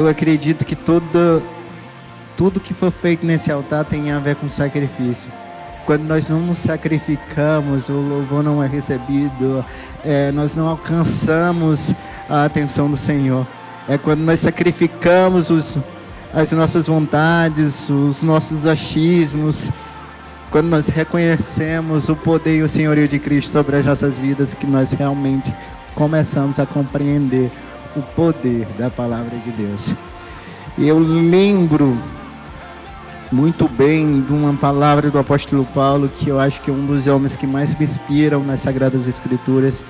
Eu acredito que tudo que foi feito nesse altar tem a ver com sacrifício. Quando nós não nos sacrificamos, o louvor não é recebido, nós não alcançamos a atenção do Senhor. É quando nós sacrificamos as nossas vontades, os nossos achismos, quando nós reconhecemos o poder e o senhorio de Cristo sobre as nossas vidas, que nós realmente começamos a compreender o poder da palavra de Deus. E eu lembro muito bem de uma palavra do apóstolo Paulo, que eu acho que é um dos homens que mais me inspiram nas Sagradas Escrituras.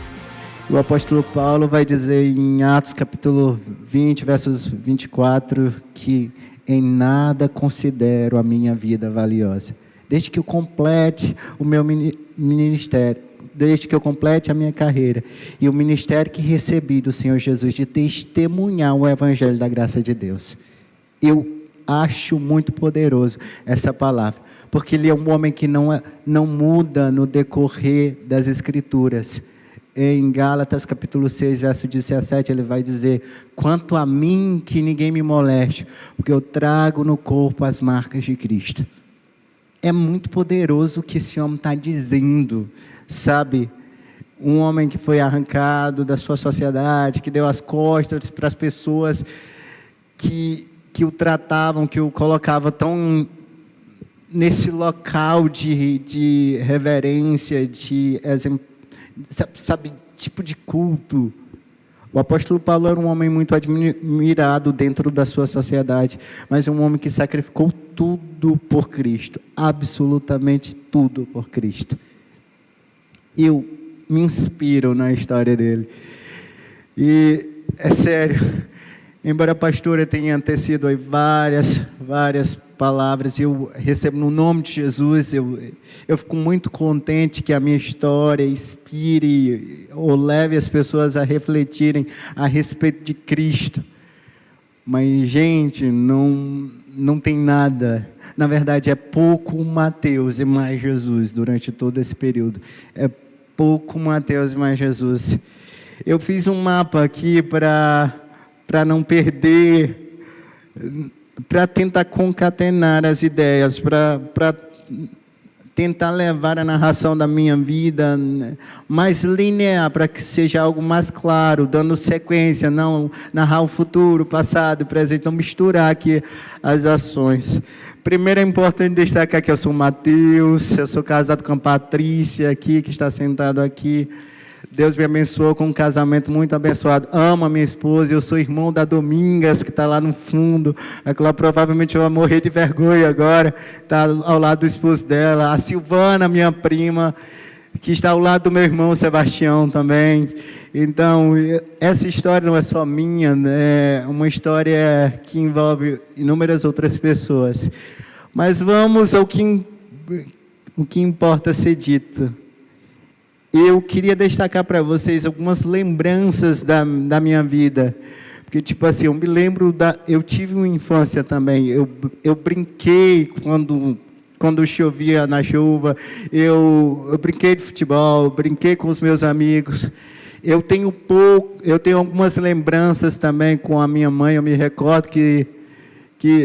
O apóstolo Paulo vai dizer em Atos capítulo 20, versos 24, que em nada considero a minha vida valiosa, desde que eu complete o meu ministério, desde que eu complete a minha carreira e o ministério que recebi do Senhor Jesus de testemunhar o evangelho da graça de Deus. Eu acho muito poderoso essa palavra, porque ele é um homem que não muda no decorrer das Escrituras. Em Gálatas capítulo 6, verso 17, ele vai dizer: quanto a mim, que ninguém me moleste, porque eu trago no corpo as marcas de Cristo. É muito poderoso o que esse homem está dizendo, sabe? Um homem que foi arrancado da sua sociedade, que deu as costas para as pessoas que o tratavam, que o colocavam tão nesse local de reverência, sabe, tipo de culto. O apóstolo Paulo era um homem muito admirado dentro da sua sociedade, mas um homem que sacrificou tudo por Cristo, absolutamente tudo por Cristo. Eu me inspiro na história dele. E é sério, embora a pastora tenha tecido aí várias palavras, eu recebo no nome de Jesus, eu fico muito contente que a minha história inspire ou leve as pessoas a refletirem a respeito de Cristo. Mas, gente, não tem nada. Na verdade, é pouco Mateus e mais Jesus durante todo esse período. É pouco Mateus e mais Jesus. Eu fiz um mapa aqui para não perder, para tentar concatenar as ideias, para tentar levar a narração da minha vida mais linear, para que seja algo mais claro, dando sequência, não narrar o futuro, o passado, o presente, não misturar aqui as ações. Primeiro é importante destacar que eu sou Mateus, eu sou casado com a Patrícia aqui, que está sentado aqui. Deus me abençoou com um casamento muito abençoado. Amo a minha esposa. Eu sou irmão da Domingas, que está lá no fundo. Aquela provavelmente vai morrer de vergonha agora. Está ao lado do esposo dela. A Silvana, minha prima, que está ao lado do meu irmão Sebastião também. Então, essa história não é só minha, é uma história que envolve inúmeras outras pessoas. Mas vamos ao que importa ser dito. Eu queria destacar para vocês algumas lembranças da minha vida. Porque, tipo assim, eu me lembro eu tive uma infância também. Eu brinquei quando chovia na chuva. Eu brinquei de futebol, brinquei com os meus amigos. Eu tenho algumas lembranças também com a minha mãe. Eu me recordo que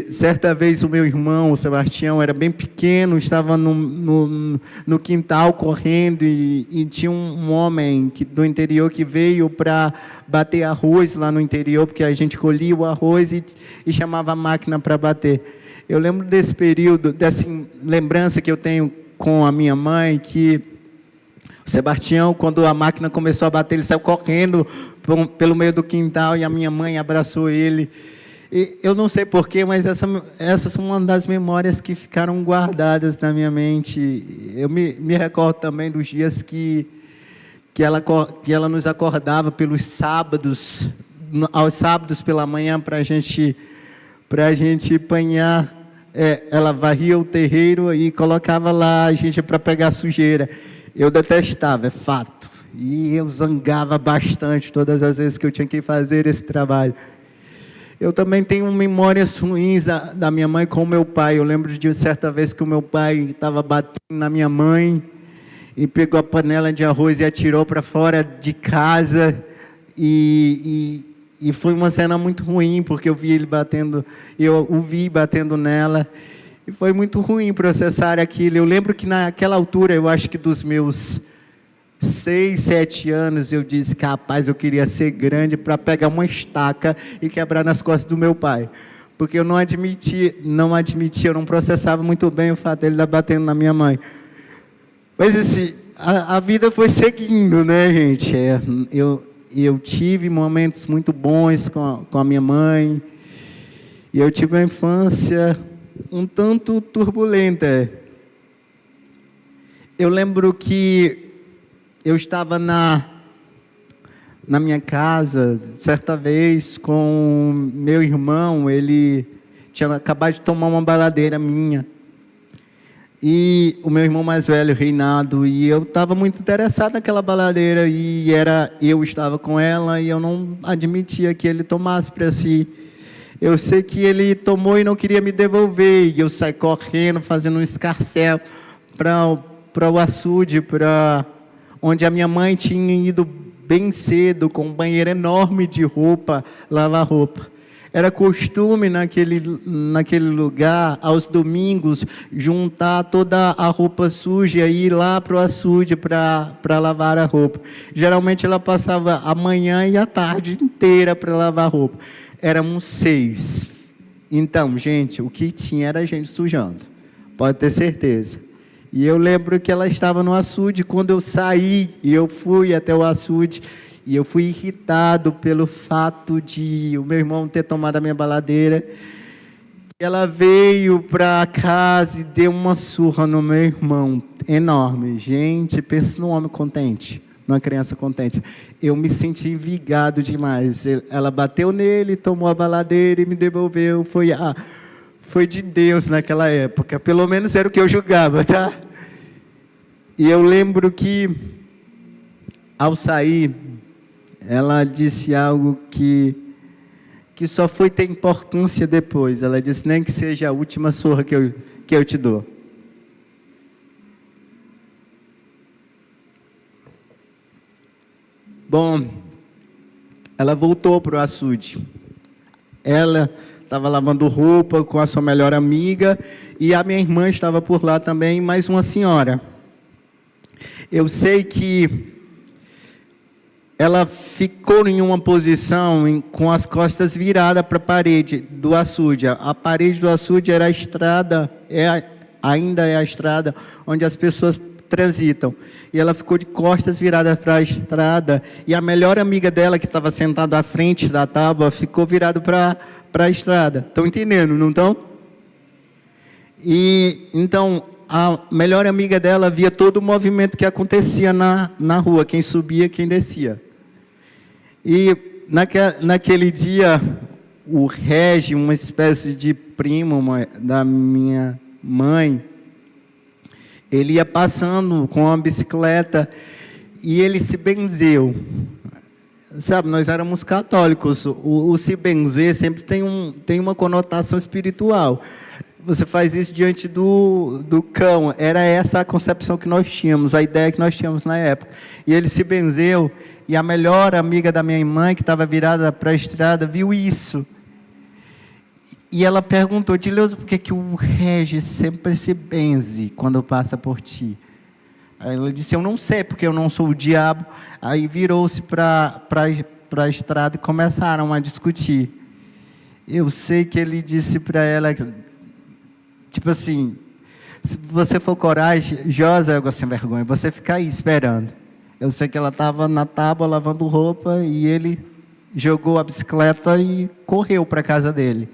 certa vez o meu irmão, o Sebastião, era bem pequeno, estava no quintal correndo e tinha um homem do interior que veio para bater arroz lá no interior, porque a gente colhia o arroz e chamava a máquina para bater. Eu lembro desse período, dessa lembrança que eu tenho com a minha mãe, que o Sebastião, quando a máquina começou a bater, ele saiu correndo pelo meio do quintal e a minha mãe abraçou ele. E eu não sei porquê, mas essas são uma das memórias que ficaram guardadas na minha mente. Eu me recordo também dos dias que ela nos acordava pelos sábados, aos sábados pela manhã, para a gente apanhar. Ela varria o terreiro e colocava lá a gente para pegar sujeira. Eu detestava, é fato. E eu zangava bastante todas as vezes que eu tinha que fazer esse trabalho. Eu também tenho memórias ruins da minha mãe com o meu pai. Eu lembro de certa vez que o meu pai estava batendo na minha mãe e pegou a panela de arroz e atirou para fora de casa. E E foi uma cena muito ruim, porque eu vi ele batendo, eu o vi batendo nela. E foi muito ruim processar aquilo. Eu lembro que naquela altura, eu acho que dos meus 6, 7 anos, eu disse, capaz, eu queria ser grande para pegar uma estaca e quebrar nas costas do meu pai. Porque eu não admitia, eu não processava muito bem o fato dele estar batendo na minha mãe. Mas assim, a vida foi seguindo, né, gente? Eu tive momentos muito bons com a minha mãe. E eu tive uma infância um tanto turbulenta. Eu lembro que eu estava na minha casa, certa vez, com meu irmão. Ele tinha acabado de tomar uma baladeira minha. E o meu irmão mais velho, Reinaldo, e eu estava muito interessado naquela baladeira, e eu estava com ela, e eu não admitia que ele tomasse para si. Eu sei que ele tomou e não queria me devolver, e eu saí correndo, fazendo um escarcéu para o açude, para onde a minha mãe tinha ido bem cedo, com um banheiro enorme de roupa, lavar roupa. Era costume naquele lugar, aos domingos, juntar toda a roupa suja e ir lá para o açude para lavar a roupa. Geralmente ela passava a manhã e a tarde inteira para lavar a roupa. Éramos 6. Então, gente, o que tinha era gente sujando. Pode ter certeza. E eu lembro que ela estava no açude. Quando eu saí e eu fui até o açude, e eu fui irritado pelo fato de o meu irmão ter tomado a minha baladeira. Ela veio para casa e deu uma surra no meu irmão, enorme. Gente, pensa num homem contente, numa criança contente. Eu me senti vingado demais. Ela bateu nele, tomou a baladeira e me devolveu. Foi de Deus naquela época. Pelo menos era o que eu julgava, tá? E eu lembro que, ao sair, ela disse algo que só foi ter importância depois. Ela disse, nem que seja a última surra que eu te dou. Bom, ela voltou para o açude. Ela estava lavando roupa com a sua melhor amiga, e a minha irmã estava por lá também, mais uma senhora. Eu sei que ela ficou em uma posição com as costas viradas para a parede do açude. A parede do açude era a estrada, ainda é a estrada onde as pessoas transitam. E ela ficou de costas viradas para a estrada, e a melhor amiga dela, que estava sentada à frente da tábua, ficou virada para a estrada. Estão entendendo, não estão? E então a melhor amiga dela via todo o movimento que acontecia na rua, quem subia, quem descia. E naquele dia, o Regi, uma espécie de primo da minha mãe, ele ia passando com uma bicicleta e ele se benzeu. Sabe, nós éramos católicos, o se benzer sempre tem uma conotação espiritual. Você faz isso diante do cão. Era essa a concepção que nós tínhamos, a ideia que nós tínhamos na época. E ele se benzeu, e a melhor amiga da minha mãe, que estava virada para a estrada, viu isso. E ela perguntou, Dileuza, por que o Regis sempre se benze quando passa por ti? Aí ela disse, eu não sei, porque eu não sou o diabo. Aí virou-se para a estrada e começaram a discutir. Eu sei que ele disse para ela, tipo assim, se você for corajosa, eu sem vergonha, você fica aí esperando. Eu sei que ela estava na tábua lavando roupa, e ele jogou a bicicleta e correu para a casa dele.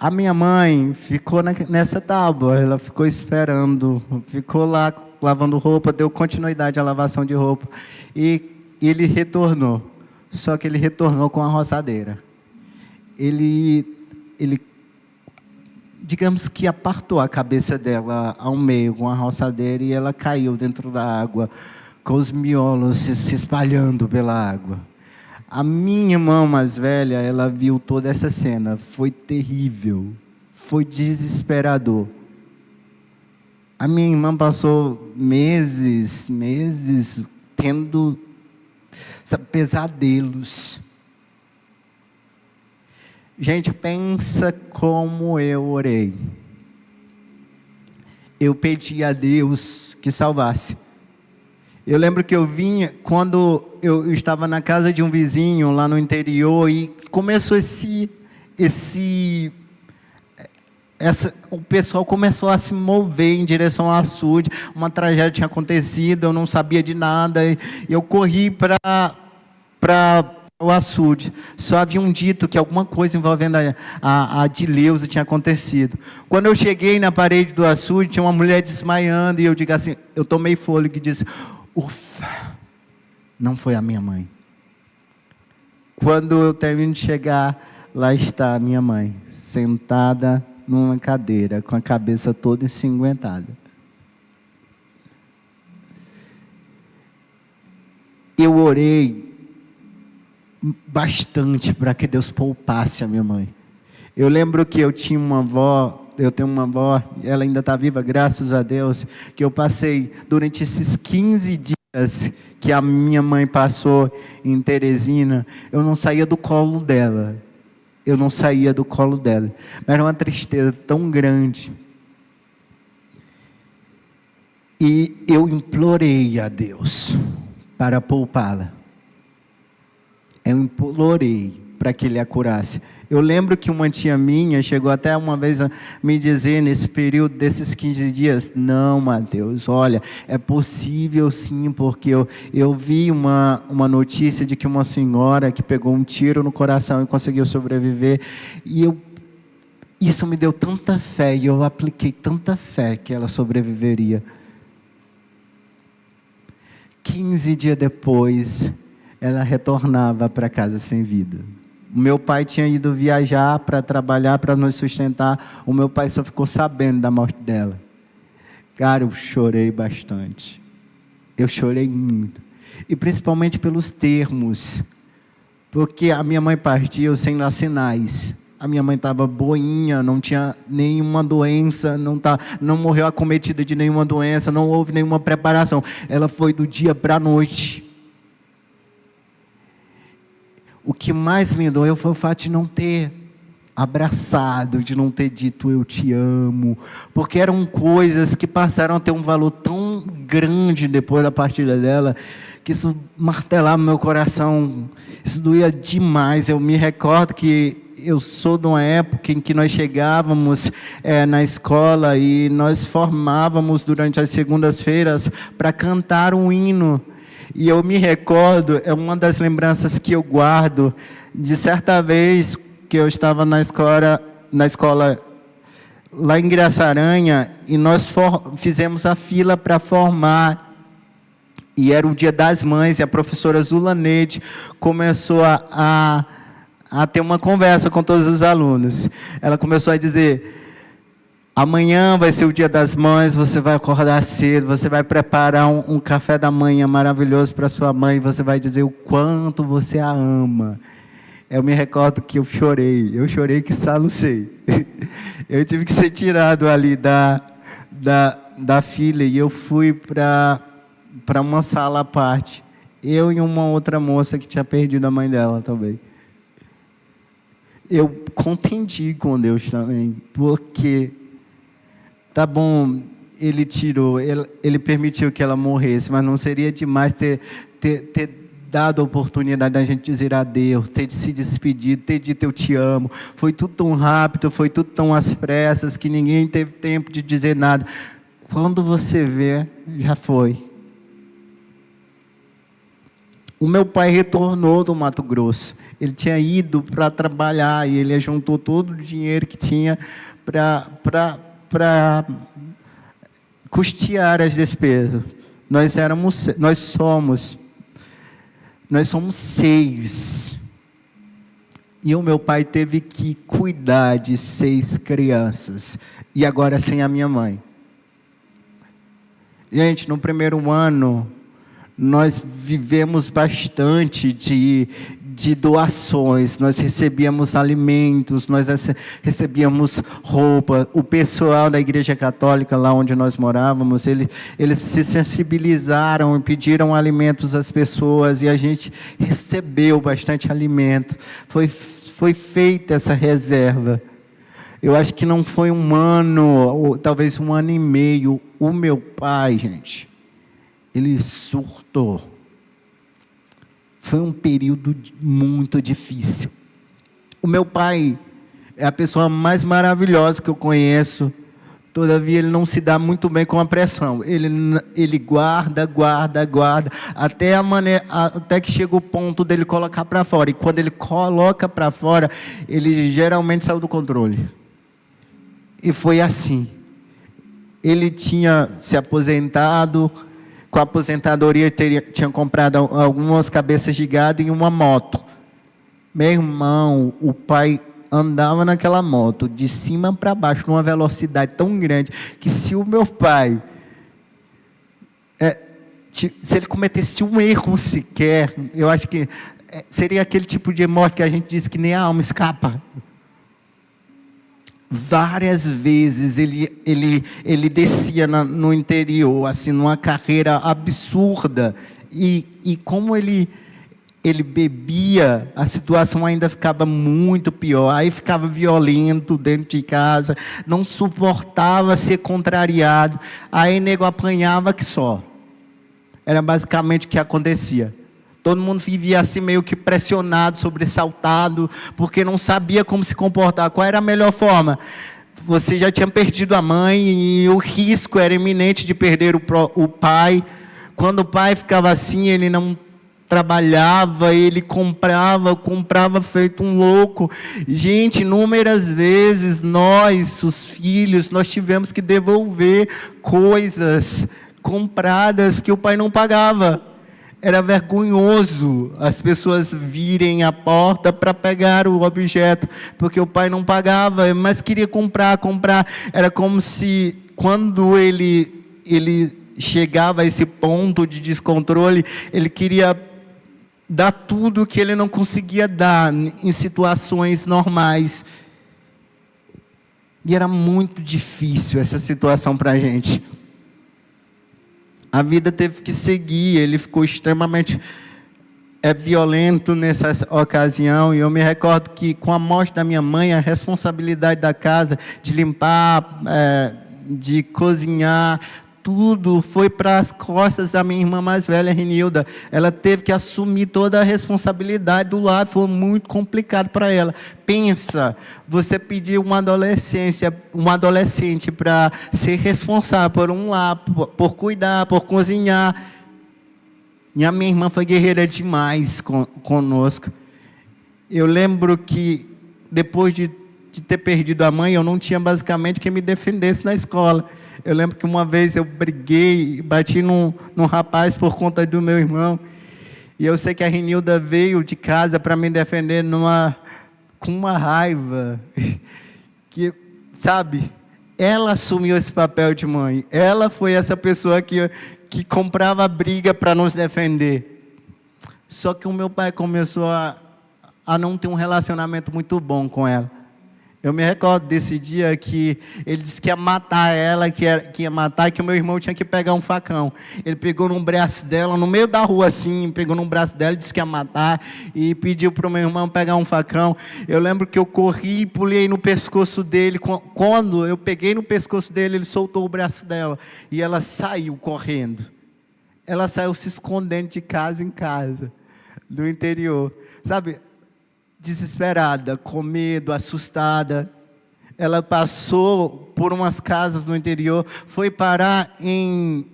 A minha mãe ficou nessa tábua, ela ficou esperando, ficou lá lavando roupa, deu continuidade à lavação de roupa, e ele retornou. Só que ele retornou com a roçadeira. Ele digamos que apartou a cabeça dela ao meio com a roçadeira, e ela caiu dentro da água, com os miolos se espalhando pela água. A minha irmã mais velha, ela viu toda essa cena. Foi terrível, foi desesperador. A minha irmã passou meses tendo, sabe, pesadelos. Gente, pensa como eu orei. Eu pedi a Deus que salvasse. Eu lembro que eu vinha, quando eu estava na casa de um vizinho lá no interior, e começou o pessoal começou a se mover em direção ao açude. Uma tragédia tinha acontecido, eu não sabia de nada, e eu corri para o açude. Só havia um dito que alguma coisa envolvendo a Dileuza tinha acontecido. Quando eu cheguei na parede do açude, tinha uma mulher desmaiando, e eu digo assim, eu tomei fôlego e disse, ufa, não foi a minha mãe. Quando eu termino de chegar, lá está a minha mãe, sentada numa cadeira, com a cabeça toda ensanguentada. Eu orei bastante para que Deus poupasse a minha mãe. Eu lembro que eu tenho uma avó, ela ainda está viva, graças a Deus, que eu passei durante esses 15 dias que a minha mãe passou em Teresina, eu não saía do colo dela. Mas era uma tristeza tão grande. E eu implorei a Deus para poupá-la. Eu implorei para que Ele a curasse. Eu lembro que uma tia minha chegou até uma vez a me dizer, nesse período desses 15 dias, não, Mateus, olha, é possível sim, porque eu vi uma notícia de que uma senhora que pegou um tiro no coração e conseguiu sobreviver, e isso me deu tanta fé, e eu apliquei tanta fé que ela sobreviveria. 15 dias depois, ela retornava para casa sem vida. O meu pai tinha ido viajar para trabalhar, para nos sustentar. O meu pai só ficou sabendo da morte dela. Cara, eu chorei bastante. Eu chorei muito. E principalmente pelos termos. Porque a minha mãe partiu sem dar sinais. A minha mãe estava boinha, não tinha nenhuma doença, não morreu acometida de nenhuma doença, não houve nenhuma preparação. Ela foi do dia para a noite. O que mais me doeu foi o fato de não ter abraçado, de não ter dito eu te amo, porque eram coisas que passaram a ter um valor tão grande depois da partida dela, que isso martelava meu coração, isso doía demais. Eu me recordo que eu sou de uma época em que nós chegávamos na escola e nós formávamos durante as segundas-feiras para cantar um hino. E eu me recordo, é uma das lembranças que eu guardo, de certa vez que eu estava na escola lá em Graçaranha, e nós fizemos a fila para formar, e era o Dia das Mães, e a professora Zulaneide começou a ter uma conversa com todos os alunos. Ela começou a dizer, amanhã vai ser o Dia das Mães, você vai acordar cedo, você vai preparar um café da manhã maravilhoso para sua mãe, você vai dizer o quanto você a ama. Eu me recordo que eu chorei que salucei. Eu tive que ser tirado ali da fila, e eu fui para uma sala à parte. Eu e uma outra moça que tinha perdido a mãe dela também. Eu contendi com Deus também, porque... Tá bom, Ele tirou, ele permitiu que ela morresse, mas não seria demais ter dado a oportunidade da gente dizer adeus, ter se despedido, ter dito eu te amo. Foi tudo tão rápido, foi tudo tão às pressas, que ninguém teve tempo de dizer nada. Quando você vê, já foi. O meu pai retornou do Mato Grosso. Ele tinha ido para trabalhar, e ele juntou todo o dinheiro que tinha para custear as despesas. Nós somos 6. E o meu pai teve que cuidar de 6 crianças. E agora sem a minha mãe. Gente, no primeiro ano, nós vivemos bastante de doações, nós recebíamos alimentos, nós recebíamos roupa. O pessoal da Igreja Católica, lá onde nós morávamos, eles se sensibilizaram e pediram alimentos às pessoas, e a gente recebeu bastante alimento. Foi foi feita essa reserva. Eu acho que não foi 1 ano, ou talvez 1 ano e meio. O meu pai, gente, ele surtou. Foi um período muito difícil. O meu pai é a pessoa mais maravilhosa que eu conheço. Todavia, ele não se dá muito bem com a pressão. Ele guarda, até que chega o ponto dele colocar para fora. E quando ele coloca para fora, ele geralmente saiu do controle. E foi assim. Ele tinha se aposentado. Com a aposentadoria, tinha comprado algumas cabeças de gado e uma moto. Meu irmão, o pai andava naquela moto, de cima para baixo, numa velocidade tão grande, que se o meu pai, se ele cometesse um erro sequer, eu acho que seria aquele tipo de morte que a gente diz que nem a alma escapa. Várias vezes ele descia no interior, assim, numa carreira absurda, e como ele bebia, a situação ainda ficava muito pior. Aí ficava violento dentro de casa, não suportava ser contrariado, aí nego apanhava que só. Era basicamente o que acontecia. Todo mundo vivia assim meio que pressionado, sobressaltado, porque não sabia como se comportar. Qual era a melhor forma? Você já tinha perdido a mãe e o risco era iminente de perder o pai. Quando o pai ficava assim, ele não trabalhava, ele comprava feito um louco. Gente, inúmeras vezes nós, os filhos, nós tivemos que devolver coisas compradas que o pai não pagava. Era vergonhoso as pessoas virem à porta para pegar o objeto, porque o pai não pagava, mas queria comprar. Era como se, quando ele chegava a esse ponto de descontrole, ele queria dar tudo que ele não conseguia dar em situações normais. E era muito difícil essa situação para a gente. A vida teve que seguir, ele ficou extremamente violento nessa ocasião. E eu me recordo que, com a morte da minha mãe, a responsabilidade da casa, de limpar, de cozinhar, tudo foi para as costas da minha irmã mais velha, Renilda. Ela teve que assumir toda a responsabilidade do lar, foi muito complicado para ela. Pensa, você pedir um adolescente para ser responsável por um lar, por cuidar, por cozinhar. E a minha irmã foi guerreira demais conosco. Eu lembro que, depois de ter perdido a mãe, eu não tinha basicamente quem me defendesse na escola. Eu lembro que uma vez eu briguei, bati num rapaz por conta do meu irmão. E eu sei que a Renilda veio de casa para me defender com uma raiva. Que, sabe, ela assumiu esse papel de mãe. Ela foi essa pessoa que comprava briga para nos defender. Só que o meu pai começou a não ter um relacionamento muito bom com ela. Eu me recordo desse dia que ele disse que ia matar ela, que ia matar, e que o meu irmão tinha que pegar um facão. Ele pegou num braço dela, no meio da rua assim, pegou num braço dela, disse que ia matar, e pediu para o meu irmão pegar um facão. Eu lembro que eu corri e pulei no pescoço dele. Quando eu peguei no pescoço dele, ele soltou o braço dela, e ela saiu correndo. Ela saiu se escondendo de casa em casa, do interior. Sabe, desesperada, com medo, assustada. Ela passou por umas casas no interior, foi parar em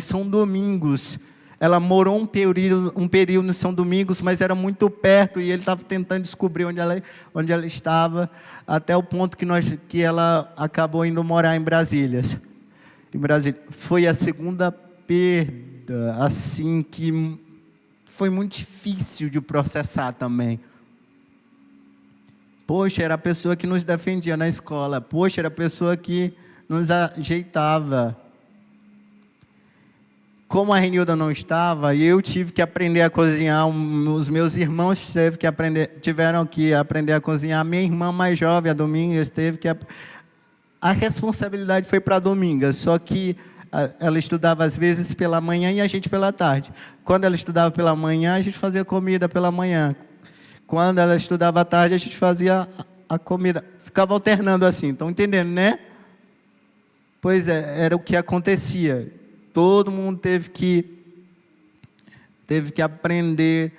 São Domingos. Ela morou um período em São Domingos, mas era muito perto, e ele estava tentando descobrir onde ela estava, até o ponto que ela acabou indo morar em Brasília. Foi a segunda perda, assim, que foi muito difícil de processar também. Poxa, era a pessoa que nos defendia na escola. Poxa, era a pessoa que nos ajeitava. Como a Renilda não estava, eu tive que aprender a cozinhar. Os meus irmãos tiveram que aprender a cozinhar. A minha irmã mais jovem, a Domingas, teve que... A responsabilidade foi para a Domingas, só que ela estudava às vezes pela manhã e a gente pela tarde. Quando ela estudava pela manhã, a gente fazia comida pela manhã. quando ela estudava à tarde, a gente fazia a comida. Ficava alternando assim, estão entendendo, né? Pois é, era o que acontecia. Todo mundo teve que aprender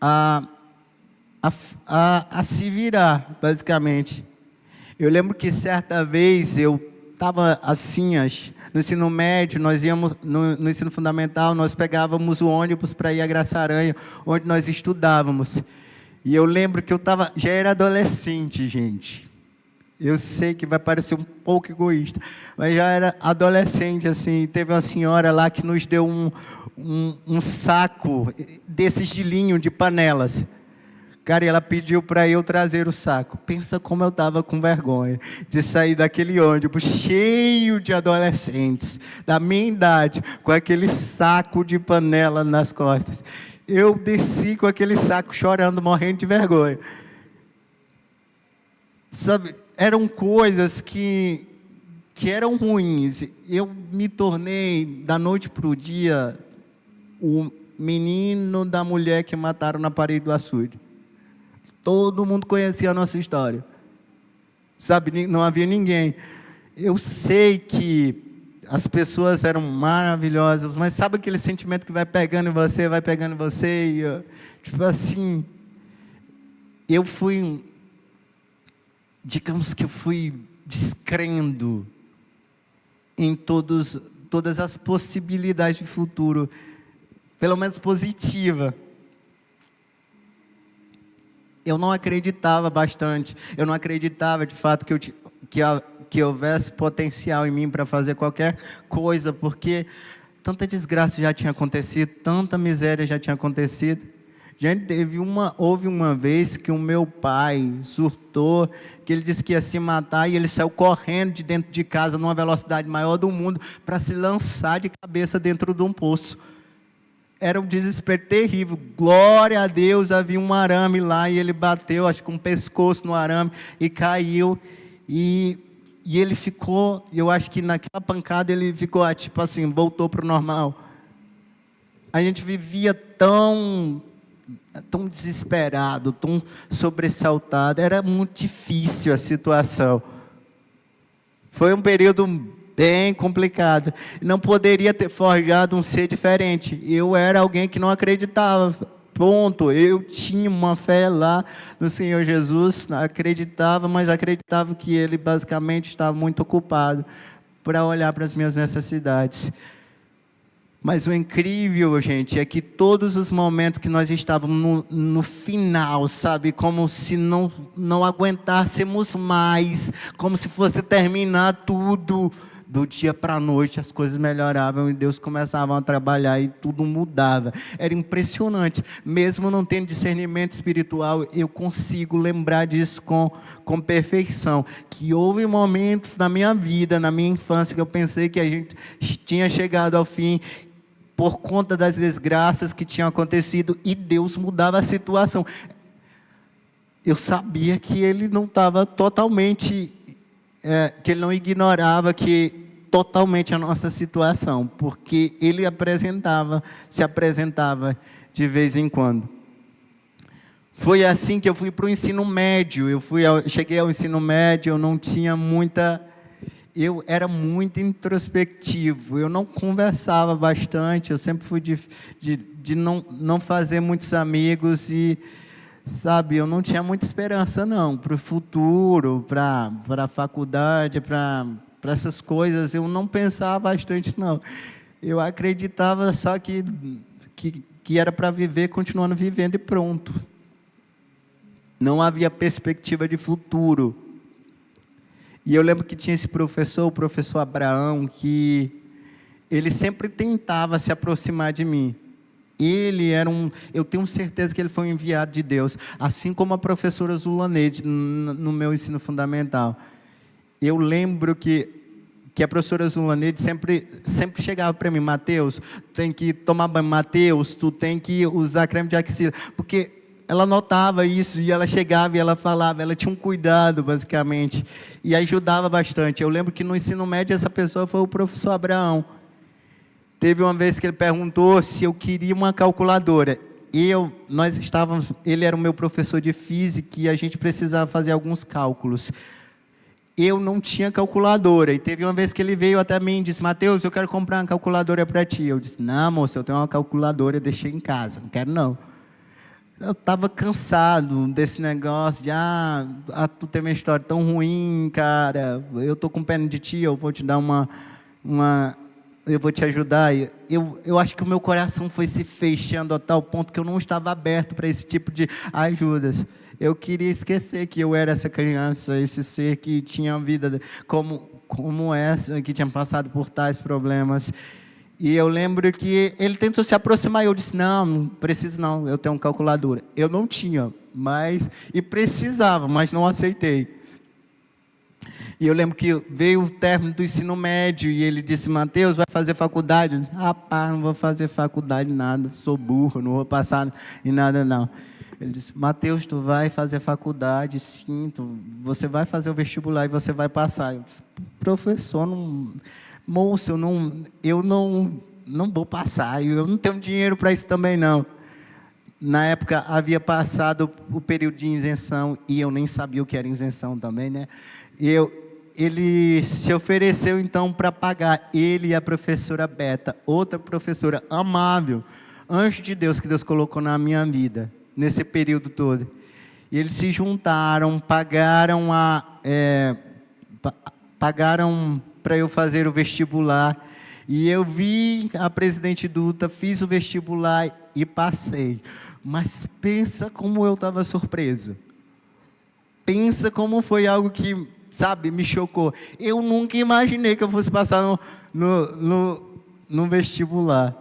a se virar, basicamente. Eu lembro que certa vez eu estava assim, no ensino médio, nós íamos, no ensino fundamental, nós pegávamos o ônibus para ir a Graça Aranha, onde nós estudávamos. E eu lembro que já era adolescente, gente. Eu sei que vai parecer um pouco egoísta, mas já era adolescente, assim. Teve uma senhora lá que nos deu um saco desses de linho, de panelas. Cara, e ela pediu para eu trazer o saco. Pensa como eu estava com vergonha de sair daquele ônibus cheio de adolescentes, da minha idade, com aquele saco de panela nas costas. Eu desci com aquele saco chorando, morrendo de vergonha. Sabe, eram coisas que eram ruins. Eu me tornei, da noite para o dia, o menino da mulher que mataram na parede do açude. Todo mundo conhecia a nossa história. Sabe, não havia ninguém. Eu sei que as pessoas eram maravilhosas, mas sabe aquele sentimento que vai pegando em você, e tipo assim, digamos que eu fui descrendo em todas as possibilidades de futuro, pelo menos positiva. Eu não acreditava bastante, eu não acreditava de fato que houvesse potencial em mim para fazer qualquer coisa, porque tanta desgraça já tinha acontecido, tanta miséria já tinha acontecido. Gente, houve uma vez que o meu pai surtou, que ele disse que ia se matar, e ele saiu correndo de dentro de casa numa velocidade maior do mundo para se lançar de cabeça dentro de um poço. Era um desespero terrível. Glória a Deus, havia um arame lá e ele bateu, acho que com o pescoço no arame e caiu. E ele ficou, eu acho que naquela pancada ele ficou, tipo assim, voltou para o normal. A gente vivia tão desesperado, tão sobressaltado. Era muito difícil a situação. Foi um período bem complicado. Não poderia ter forjado um ser diferente. Eu era alguém que não acreditava. Ponto. Eu tinha uma fé lá no Senhor Jesus, acreditava, mas acreditava que Ele basicamente estava muito ocupado para olhar para as minhas necessidades. Mas o incrível, gente, é que todos os momentos que nós estávamos no final, sabe, como se não aguentássemos mais, como se fosse terminar tudo, do dia para a noite as coisas melhoravam e Deus começava a trabalhar e tudo mudava. Era impressionante. Mesmo não tendo discernimento espiritual, eu consigo lembrar disso com perfeição. Que houve momentos na minha vida, na minha infância, que eu pensei que a gente tinha chegado ao fim por conta das desgraças que tinham acontecido e Deus mudava a situação. Eu sabia que Ele não estava totalmente... que Ele não ignorava totalmente a nossa situação, porque Ele se apresentava de vez em quando. Foi assim que eu fui para o ensino médio. Cheguei ao ensino médio, eu não tinha eu era muito introspectivo, eu não conversava bastante, eu sempre fui de não fazer muitos amigos e... Sabe, eu não tinha muita esperança não, para o futuro, para a faculdade, para essas coisas, eu não pensava bastante não. Eu acreditava só que era para viver, continuando vivendo e pronto. Não havia perspectiva de futuro. E eu lembro que tinha esse professor, o professor Abraão, que ele sempre tentava se aproximar de mim. Ele eu tenho certeza que ele foi um enviado de Deus, assim como a professora Zulaneide no meu ensino fundamental. Eu lembro que a professora Zulaneide sempre chegava para mim: Mateus, tem que tomar banho, Mateus, tu tem que usar creme de axila, porque ela notava isso e ela chegava e ela falava, ela tinha um cuidado basicamente e ajudava bastante. Eu lembro que no ensino médio essa pessoa foi o professor Abraão. Teve uma vez que ele perguntou se eu queria uma calculadora. nós estávamos, ele era o meu professor de física e a gente precisava fazer alguns cálculos. Eu não tinha calculadora, e teve uma vez que ele veio até mim e disse: Mateus, eu quero comprar uma calculadora para ti. Eu disse: não, moço, eu tenho uma calculadora, eu deixei em casa, não quero não. Eu estava cansado desse negócio de, tu tem uma história tão ruim, cara, eu estou com pena de ti, eu vou te dar eu vou te ajudar. Eu acho que o meu coração foi se fechando a tal ponto que eu não estava aberto para esse tipo de ajudas. Eu queria esquecer que eu era essa criança, esse ser que tinha vida como essa, que tinha passado por tais problemas. E eu lembro que ele tentou se aproximar e eu disse: não preciso não, eu tenho uma calculadora. Eu não tinha, e precisava, mas não aceitei. E eu lembro que veio o término do ensino médio e ele disse: Mateus, vai fazer faculdade? Eu disse: rapaz, não vou fazer faculdade nada, sou burro, não vou passar em nada não. Ele disse: Mateus, tu vai fazer faculdade, sim, você vai fazer o vestibular e você vai passar. Eu disse: professor, moço, eu não vou passar, eu não tenho dinheiro para isso também não. Na época havia passado o período de isenção e eu nem sabia o que era isenção também, né? Ele se ofereceu então para pagar, ele e a professora Beta, outra professora amável, anjo de Deus que Deus colocou na minha vida, nesse período todo. E eles se juntaram, pagaram para eu fazer o vestibular. E eu vi a Presidente Dutra, fiz o vestibular e passei. Mas pensa como eu estava surpreso. Pensa como foi algo que, me chocou. Eu nunca imaginei que eu fosse passar no vestibular.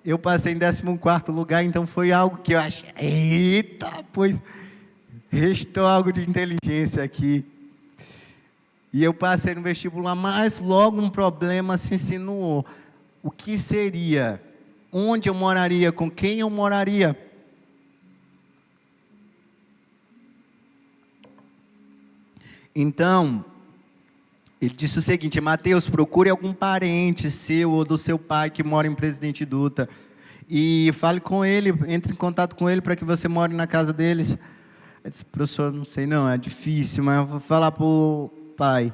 Eu passei em 14º lugar, então foi algo que eu achei, eita, pois restou algo de inteligência aqui. E eu passei no vestibular, mas logo um problema se insinuou. O que seria? Onde eu moraria? Com quem eu moraria? Então, ele disse o seguinte: Mateus, procure algum parente seu ou do seu pai que mora em Presidente Dutra e fale com ele, entre em contato com ele para que você more na casa deles. Eu disse: professor, não sei não, é difícil, mas eu vou falar para o pai.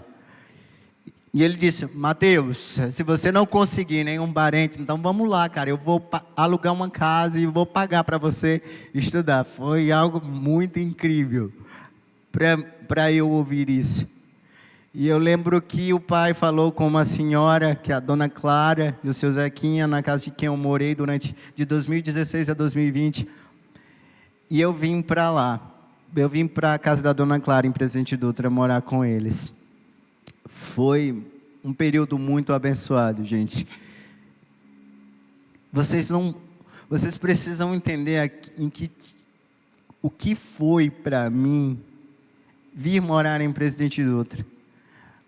E ele disse: Mateus, se você não conseguir nenhum parente, então vamos lá, cara, eu vou alugar uma casa e vou pagar para você estudar. Foi algo muito incrível para eu ouvir isso. E eu lembro que o pai falou com uma senhora, que é a dona Clara, e o seu Zequinha, na casa de quem eu morei de 2016 a 2020. E eu vim para lá. Eu vim para a casa da dona Clara, em Presidente Dutra, morar com eles. Foi um período muito abençoado, gente. Vocês precisam entender o que foi para mim vir morar em Presidente Dutra.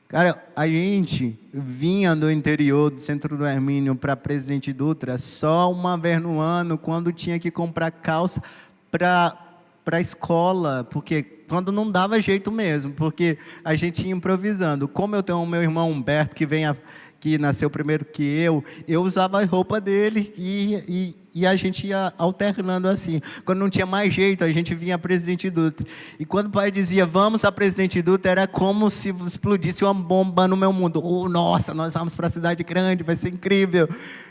Cara, a gente vinha do interior, do centro do Hermínio, para Presidente Dutra só uma vez no ano, quando tinha que comprar calça para a escola, porque quando não dava jeito mesmo, porque a gente ia improvisando. Como eu tenho o meu irmão Humberto, que nasceu primeiro que eu usava a roupa dele e a gente ia alternando assim. Quando não tinha mais jeito, a gente vinha a Presidente Dutra. E quando o pai dizia: vamos a Presidente Dutra, era como se explodisse uma bomba no meu mundo. Nossa, nós vamos para a cidade grande, vai ser incrível.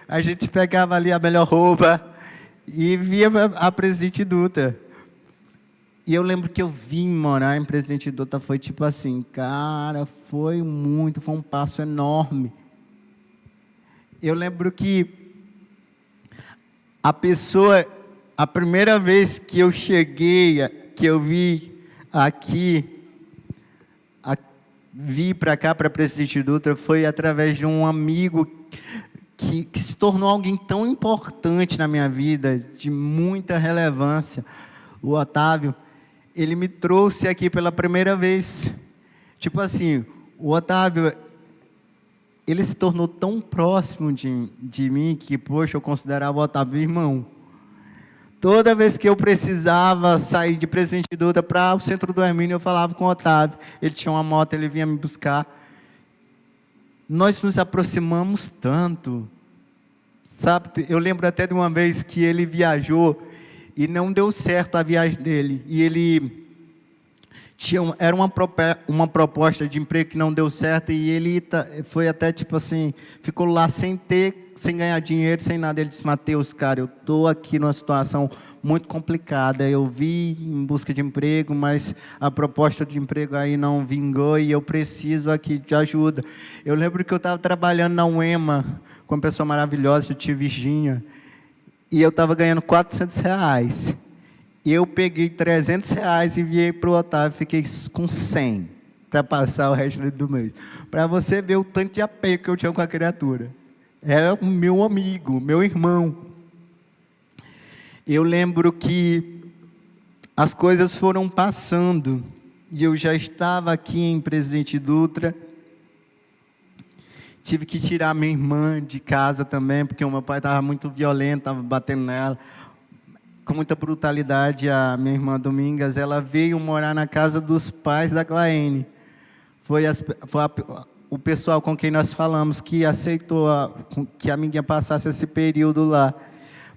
A gente pegava ali a melhor roupa e via a Presidente Dutra. E eu lembro que eu vim morar em Presidente Dutra, foi tipo assim, cara, foi um passo enorme. Eu lembro que a primeira vez que eu cheguei, que eu vi para cá, para Presidente Dutra, foi através de um amigo que se tornou alguém tão importante na minha vida, de muita relevância, o Otávio. Ele me trouxe aqui pela primeira vez. Tipo assim, o Otávio, ele se tornou tão próximo de mim que, poxa, eu considerava o Otávio irmão. Toda vez que eu precisava sair de Presidente Dutra para o centro do Hermínio, eu falava com o Otávio. Ele tinha uma moto, ele vinha me buscar. Nós nos aproximamos tanto. Sabe, eu lembro até de uma vez que ele viajou e não deu certo a viagem dele. E ele era uma proposta de emprego que não deu certo, e ele foi até tipo assim, ficou lá sem ganhar dinheiro, sem nada. Ele disse: Mateus, cara, eu estou aqui numa situação muito complicada, eu vim em busca de emprego, mas a proposta de emprego aí não vingou e eu preciso aqui de ajuda. Eu lembro que eu estava trabalhando na UEMA com uma pessoa maravilhosa, tia Virgínia, e eu estava ganhando R$ 400. Eu peguei R$ 300 e enviei para o Otávio, fiquei com 100 para passar o resto do mês. Para você ver o tanto de apego que eu tinha com a criatura. Era o meu amigo, meu irmão. Eu lembro que as coisas foram passando e eu já estava aqui em Presidente Dutra. Tive que tirar minha irmã de casa também, porque o meu pai estava muito violento, estava batendo nela com muita brutalidade. A minha irmã Domingas, ela veio morar na casa dos pais da Glaene. Foi o pessoal com quem nós falamos que aceitou que a amiguinha passasse esse período lá.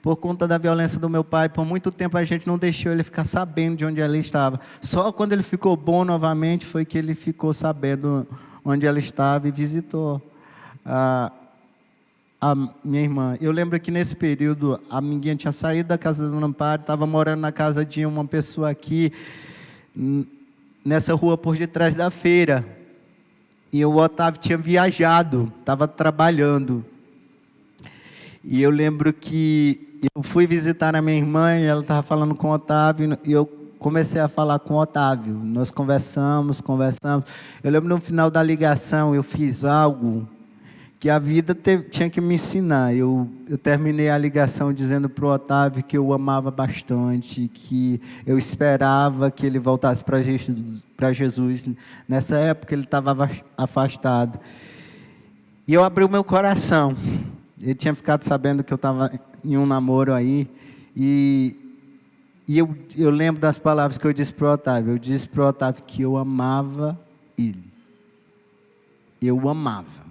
Por conta da violência do meu pai, por muito tempo a gente não deixou ele ficar sabendo de onde ela estava. Só quando ele ficou bom novamente foi que ele ficou sabendo onde ela estava e visitou a minha irmã. Eu lembro que nesse período a amiguinha tinha saído da casa do Amparo, estava morando na casa de uma pessoa aqui, nessa rua por detrás da feira. E o Otávio tinha viajado, estava trabalhando. E eu lembro que eu fui visitar a minha irmã e ela estava falando com o Otávio, e eu comecei a falar com o Otávio. Nós conversamos. Eu lembro no final da ligação, eu fiz algo que a vida tinha que me ensinar. Eu terminei a ligação dizendo para o Otávio que eu o amava bastante, que eu esperava que ele voltasse para Jesus. Nessa época ele estava afastado. E eu abri o meu coração. Ele tinha ficado sabendo que eu estava em um namoro aí. E eu lembro das palavras que eu disse para o Otávio. Eu disse para o Otávio que eu amava ele. Eu o amava.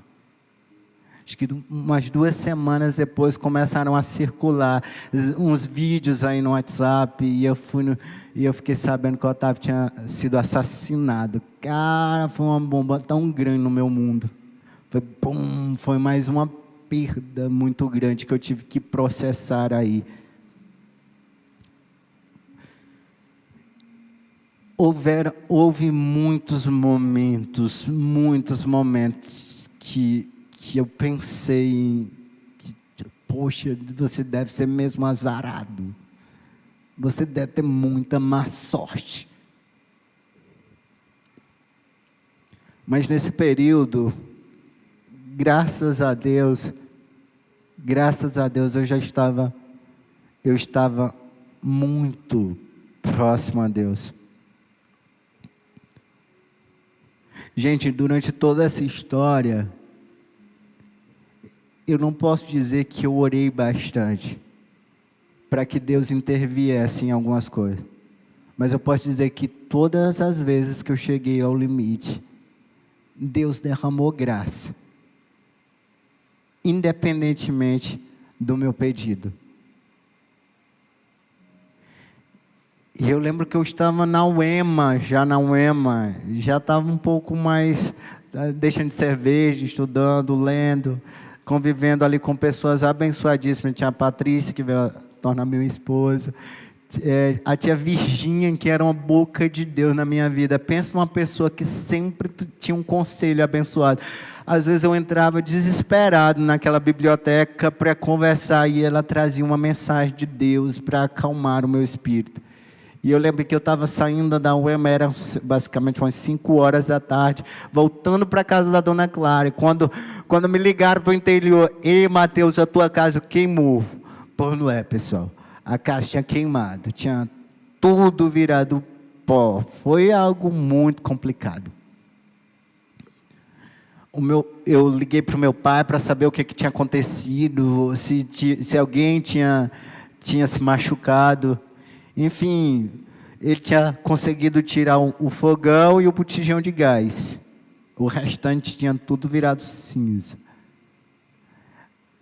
Acho que umas 2 semanas depois começaram a circular uns vídeos aí no WhatsApp, e eu fiquei sabendo que o Otávio tinha sido assassinado. Cara, foi uma bomba tão grande no meu mundo. Foi mais uma perda muito grande que eu tive que processar aí. Houve muitos momentos que eu pensei, poxa, você deve ser mesmo azarado. Você deve ter muita má sorte. Mas nesse período, graças a Deus, eu estava muito próximo a Deus. Gente, durante toda essa história, eu não posso dizer que eu orei bastante para que Deus interviesse em algumas coisas. Mas eu posso dizer que todas as vezes que eu cheguei ao limite, Deus derramou graça, independentemente do meu pedido. E eu lembro que eu estava na UEMA, já estava um pouco mais deixando de cerveja, estudando, lendo, convivendo ali com pessoas abençoadíssimas. Tinha a Patrícia, que veio se tornar minha esposa, a tia Virgínia, que era uma boca de Deus na minha vida. Pensa numa pessoa que sempre tinha um conselho abençoado. Às vezes eu entrava desesperado naquela biblioteca para conversar, e ela trazia uma mensagem de Deus para acalmar o meu espírito. E eu lembro que eu estava saindo da UEMA, era basicamente umas 5 horas da tarde, voltando para a casa da Dona Clara. E quando me ligaram para o interior: ei, Mateus, a tua casa queimou. Pô, não é, pessoal. A casa tinha queimado, tinha tudo virado pó. Foi algo muito complicado. Eu liguei para o meu pai para saber o que tinha acontecido, se alguém tinha se machucado. Enfim, ele tinha conseguido tirar o fogão e o botijão de gás. O restante tinha tudo virado cinza.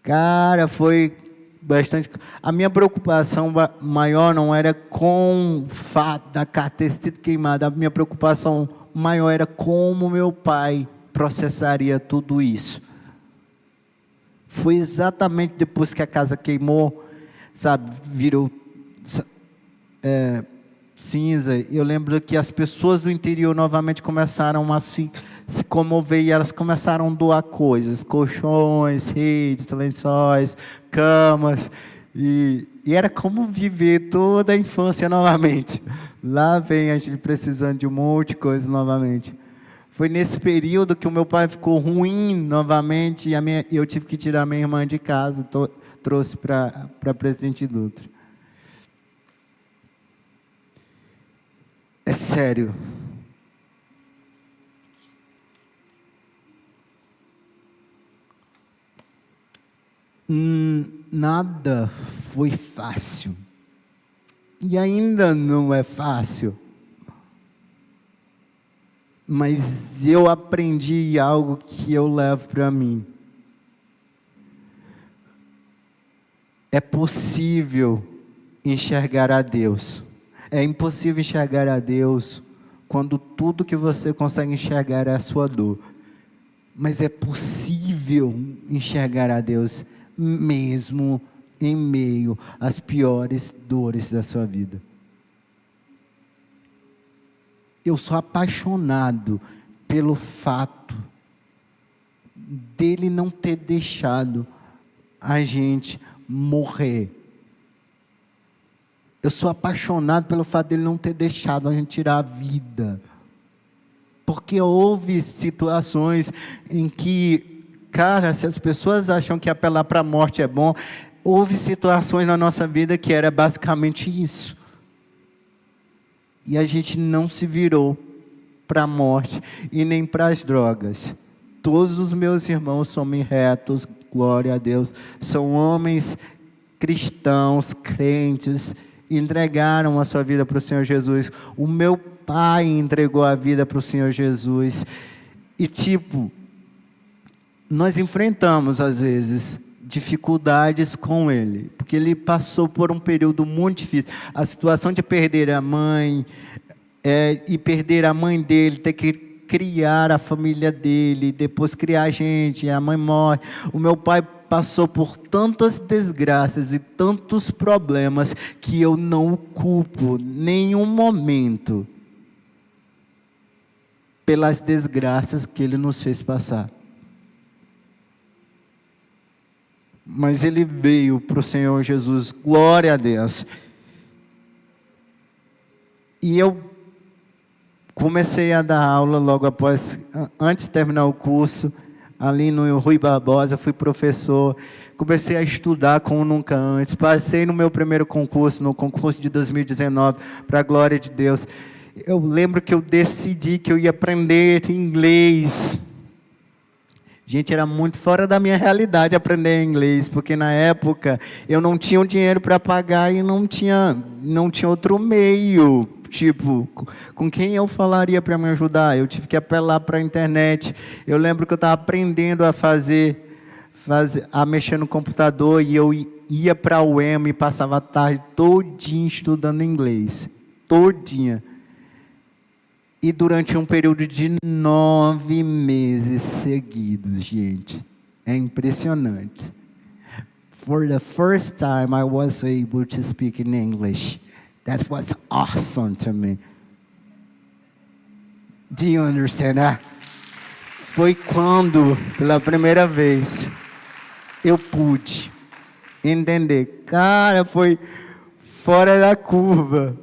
Cara, foi bastante. A minha preocupação maior não era com o fato da carta ter sido queimada. A minha preocupação maior era como meu pai processaria tudo isso. Foi exatamente depois que a casa queimou, sabe, virou cinza. Eu lembro que as pessoas do interior novamente começaram a se comover e elas começaram a doar coisas, colchões, redes, lençóis, camas, e era como viver toda a infância novamente. Lá vem a gente precisando de um monte de coisa novamente. Foi nesse período que o meu pai ficou ruim novamente e eu tive que tirar minha irmã de casa, trouxe para Presidente Dutra. É sério. Nada foi fácil. E ainda não é fácil. Mas eu aprendi algo que eu levo para mim. É possível enxergar a Deus. É impossível enxergar a Deus quando tudo que você consegue enxergar é a sua dor. Mas é possível enxergar a Deus mesmo em meio às piores dores da sua vida. Eu sou apaixonado pelo fato dele não ter deixado a gente morrer. Eu sou apaixonado pelo fato dele não ter deixado a gente tirar a vida. Porque houve situações em que, cara, se as pessoas acham que apelar para a morte é bom, houve situações na nossa vida que era basicamente isso. E a gente não se virou para a morte e nem para as drogas. Todos os meus irmãos são retos, glória a Deus, são homens cristãos, crentes, entregaram a sua vida para o Senhor Jesus. O meu pai entregou a vida para o Senhor Jesus. E nós enfrentamos às vezes dificuldades com ele, porque ele passou por um período muito difícil. A situação de perder a mãe, e perder a mãe dele, ter que criar a família dele, depois criar a gente, a mãe morre. O meu pai passou por tantas desgraças e tantos problemas que eu não o culpo nenhum momento pelas desgraças que ele nos fez passar. Mas ele veio para o Senhor Jesus, glória a Deus. E eu comecei a dar aula logo após, antes de terminar o curso, ali no Rui Barbosa, fui professor, comecei a estudar como nunca antes, passei no meu primeiro concurso, no concurso de 2019, para a glória de Deus. Eu lembro que eu decidi que eu ia aprender inglês. Gente, era muito fora da minha realidade aprender inglês, porque na época eu não tinha o dinheiro para pagar e não tinha outro meio. Com quem eu falaria para me ajudar? Eu tive que apelar para a internet. Eu lembro que eu estava aprendendo a mexer no computador e eu ia para a UEM e passava a tarde todinha estudando inglês. Todinha. E durante um período de 9 meses seguidos, gente. É impressionante. For the first time I was able to speak in English. That was awesome to me. Do you understand? Foi quando, pela primeira vez, eu pude entender. Cara, foi fora da curva.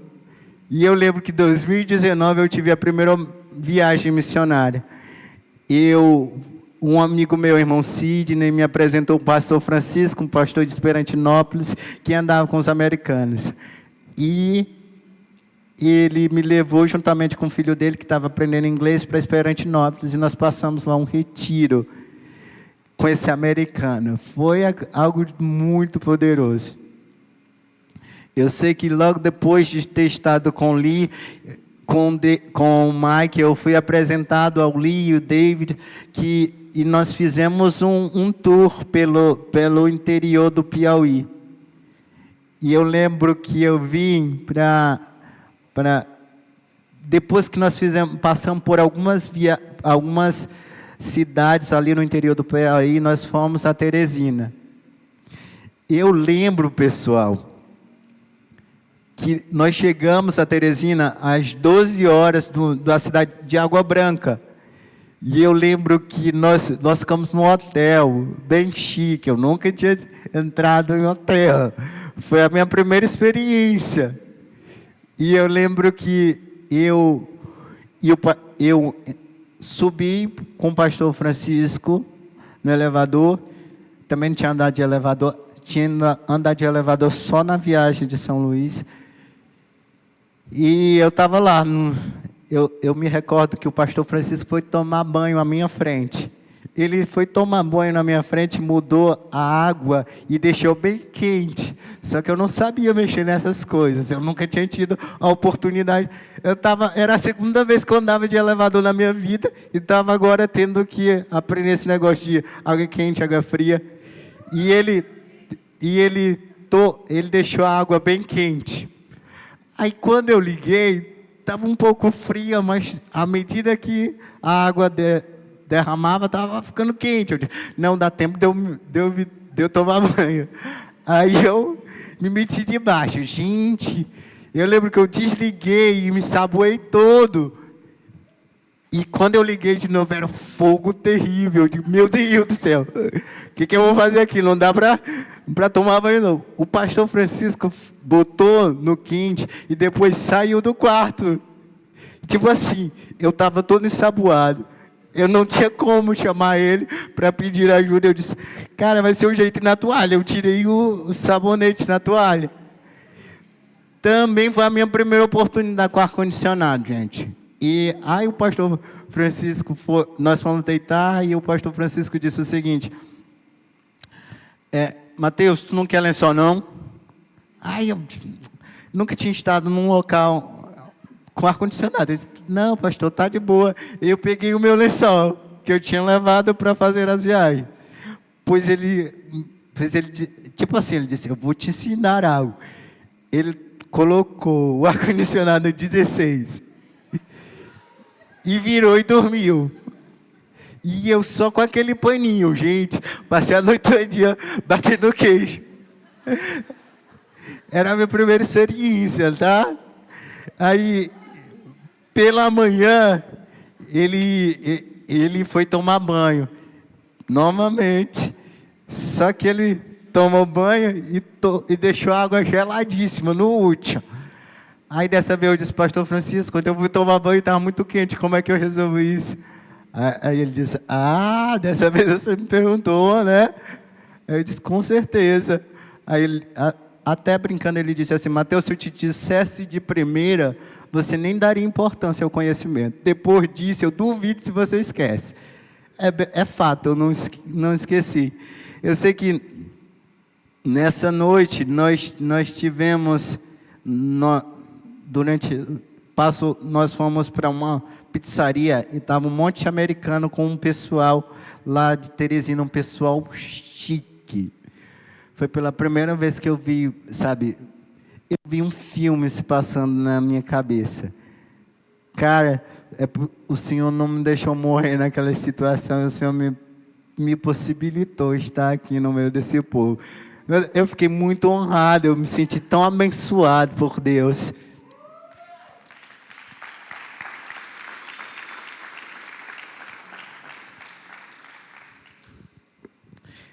E eu lembro que em 2019 eu tive a primeira viagem missionária. Um amigo meu, irmão Sidney, me apresentou o pastor Francisco, um pastor de Esperantinópolis, que andava com os americanos. E ele me levou juntamente com o filho dele, que estava aprendendo inglês, para Esperantinópolis, e nós passamos lá um retiro com esse americano. Foi algo muito poderoso. Eu sei que logo depois de ter estado com o Lee, com o Mike, eu fui apresentado ao Lee e o David, e nós fizemos um tour pelo interior do Piauí. E eu lembro que eu vim depois que nós passamos por algumas cidades ali no interior do Piauí, nós fomos a Teresina. Eu lembro, pessoal, que nós chegamos a Teresina às 12 horas da cidade de Água Branca. E eu lembro que nós ficamos num hotel bem chique. Eu nunca tinha entrado em hotel. Foi a minha primeira experiência. E eu lembro que eu subi com o pastor Francisco no elevador. Também não tinha andado de elevador. Tinha andado de elevador só na viagem de São Luís. E eu estava lá. Eu me recordo que o pastor Francisco foi tomar banho à minha frente. Ele foi tomar banho na minha frente, mudou a água e deixou bem quente. Só que eu não sabia mexer nessas coisas. Eu nunca tinha tido a oportunidade. Era a segunda vez que eu andava de elevador na minha vida e estava agora tendo que aprender esse negócio de água quente, água fria. E ele deixou a água bem quente. Aí quando eu liguei, estava um pouco fria, mas à medida que a água derramava, estava ficando quente. Eu disse, não dá tempo de eu tomar banho. Aí eu me meti debaixo. Gente, eu lembro que eu desliguei e me saboei todo. E quando eu liguei de novo, era um fogo terrível. Eu digo, meu Deus do céu, o que eu vou fazer aqui? Não dá para tomar banho, não. O pastor Francisco botou no quente e depois saiu do quarto. Tipo assim, eu estava todo ensaboado. Eu não tinha como chamar ele para pedir ajuda. Eu disse, cara, vai ser um jeito na toalha. Eu tirei o sabonete na toalha. Também foi a minha primeira oportunidade com ar-condicionado, gente. E aí o pastor Francisco, nós fomos deitar e o pastor Francisco disse o seguinte, Mateus, tu não quer lençol não? Aí eu nunca tinha estado num local com ar-condicionado. Ele disse, não, pastor, tá de boa. Eu peguei o meu lençol, que eu tinha levado para fazer as viagens. Pois ele, tipo assim, ele disse, eu vou te ensinar algo. Ele colocou o ar-condicionado 16 e virou e dormiu. E eu só com aquele paninho, gente, passei a noite todo dia batendo queijo. Era a minha primeira experiência, tá? Aí, pela manhã, ele foi tomar banho, novamente. Só que ele tomou banho e deixou a água geladíssima no último. Aí, dessa vez, eu disse, pastor Francisco, quando eu fui tomar banho, estava muito quente, como é que eu resolvi isso? Aí ele disse, dessa vez você me perguntou, né? Eu disse, com certeza. Aí ele, até brincando, ele disse assim, Mateus, se eu te dissesse de primeira, você nem daria importância ao conhecimento. Depois disso, eu duvido se você esquece. É fato, eu não esqueci. Eu sei que nessa noite nós tivemos, nós fomos para uma pizzaria e estava um monte de americano com um pessoal lá de Teresina, um pessoal chique. Foi pela primeira vez que eu vi, sabe, eu vi um filme se passando na minha cabeça. Cara, o Senhor não me deixou morrer naquela situação, o Senhor me possibilitou estar aqui no meio desse povo. Eu fiquei muito honrado, eu me senti tão abençoado por Deus.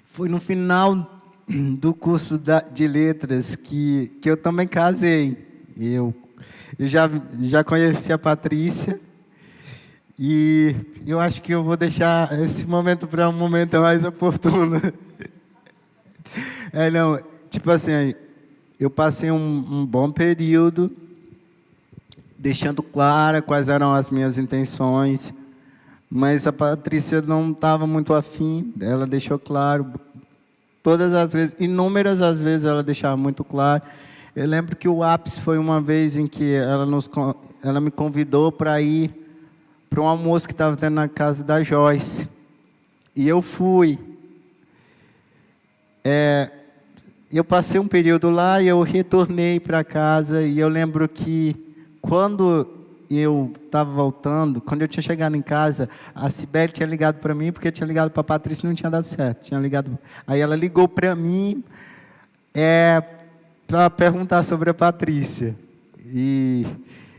Foi no final do curso de letras que eu também casei. Eu já conheci a Patrícia e eu acho que eu vou deixar esse momento para um momento mais oportuno. Tipo assim, eu passei um bom período deixando claro quais eram as minhas intenções, mas a Patrícia não estava muito afim, ela deixou claro. Todas as vezes, inúmeras as vezes ela deixava muito claro. Eu lembro que o ápice foi uma vez em que ela me convidou para ir para um almoço que estava tendo na casa da Joyce. E eu fui. eu passei um período lá e eu retornei para casa. E eu lembro que quando eu estava voltando, quando eu tinha chegado em casa, a Cibele tinha ligado para mim, porque tinha ligado para a Patrícia e não tinha dado certo. Tinha ligado, aí ela ligou para mim para perguntar sobre a Patrícia. E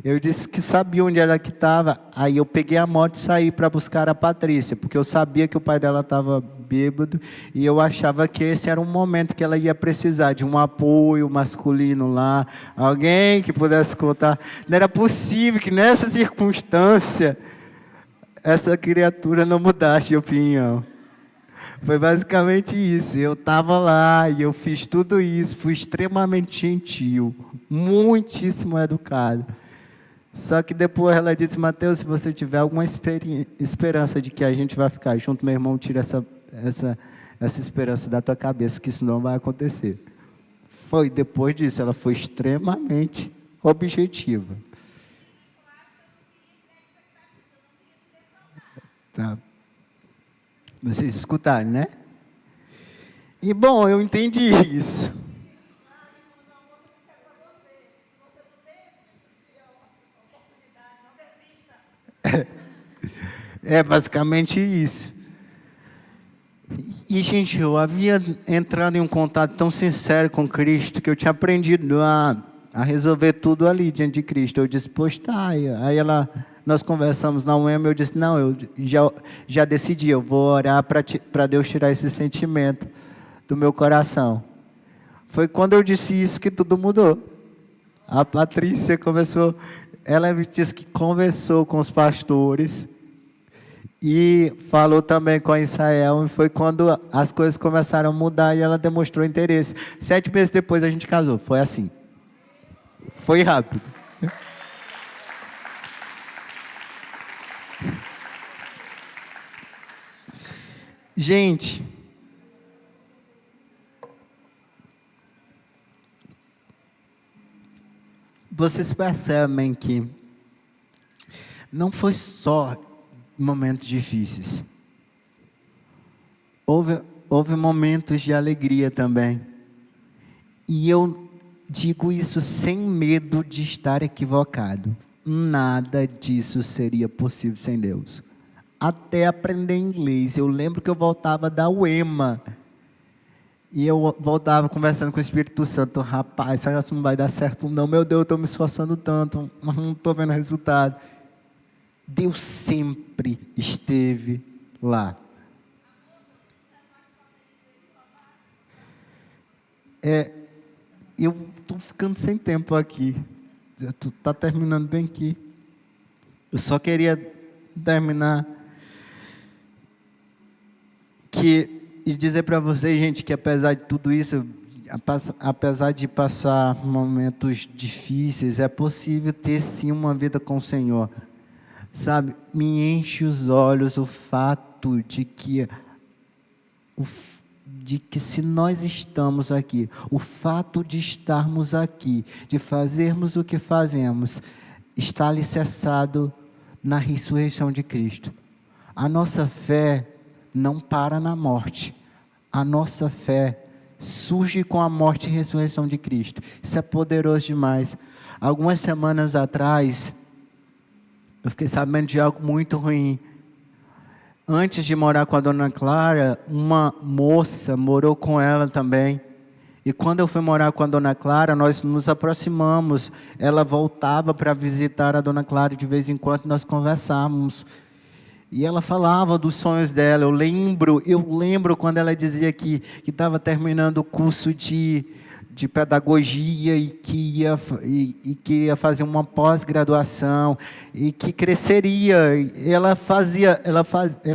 eu disse que sabia onde ela que estava. Aí eu peguei a moto e saí para buscar a Patrícia, porque eu sabia que o pai dela estava bêbado e eu achava que esse era um momento que ela ia precisar de um apoio masculino lá, alguém que pudesse contar. Não era possível que nessa circunstância essa criatura não mudasse de opinião. Foi basicamente isso. Eu estava lá e eu fiz tudo isso, fui extremamente gentil, muitíssimo educado. Só que depois ela disse: Mateus, se você tiver alguma esperança de que a gente vai ficar junto, meu irmão, tira essa esperança da tua cabeça, que isso não vai acontecer. Foi depois disso, ela foi extremamente objetiva. Tá. Vocês escutaram, né? E bom, eu entendi isso. É basicamente isso. E, gente, eu havia entrado em um contato tão sincero com Cristo que eu tinha aprendido a resolver tudo ali diante de Cristo. Eu disse: pois tá. Aí nós conversamos na UEM, eu disse: não, eu já decidi, eu vou orar para Deus tirar esse sentimento do meu coração. Foi quando eu disse isso que tudo mudou. A Patrícia ela me disse que conversou com os pastores e falou também com a Israel, e foi quando as coisas começaram a mudar e ela demonstrou interesse. 7 meses depois a gente casou, foi assim. Foi rápido. Gente, vocês percebem que não foi só momentos difíceis. Houve momentos de alegria também. E eu digo isso sem medo de estar equivocado. Nada disso seria possível sem Deus. Até aprender inglês. Eu lembro que eu voltava da UEMA. E eu voltava conversando com o Espírito Santo: rapaz, isso não vai dar certo não. Meu Deus, eu estou me esforçando tanto, mas não estou vendo resultado. Deus sempre esteve lá. Eu estou ficando sem tempo aqui. Está terminando bem aqui. Eu só queria terminar e dizer para vocês, gente, que apesar de tudo isso, apesar de passar momentos difíceis, é possível ter sim uma vida com o Senhor. Sabe, me enche os olhos o fato de que se nós estamos aqui, o fato de estarmos aqui, de fazermos o que fazemos, está alicerçado na ressurreição de Cristo. A nossa fé não para na morte. A nossa fé surge com a morte e ressurreição de Cristo. Isso é poderoso demais. Algumas semanas atrás, eu fiquei sabendo de algo muito ruim. Antes de morar com a dona Clara, uma moça morou com ela também. E quando eu fui morar com a dona Clara, nós nos aproximamos. Ela voltava para visitar a dona Clara e de vez em quando nós conversávamos. E ela falava dos sonhos dela. Eu lembro quando ela dizia que estava terminando o curso de pedagogia e que ia fazer uma pós-graduação e que cresceria. Ela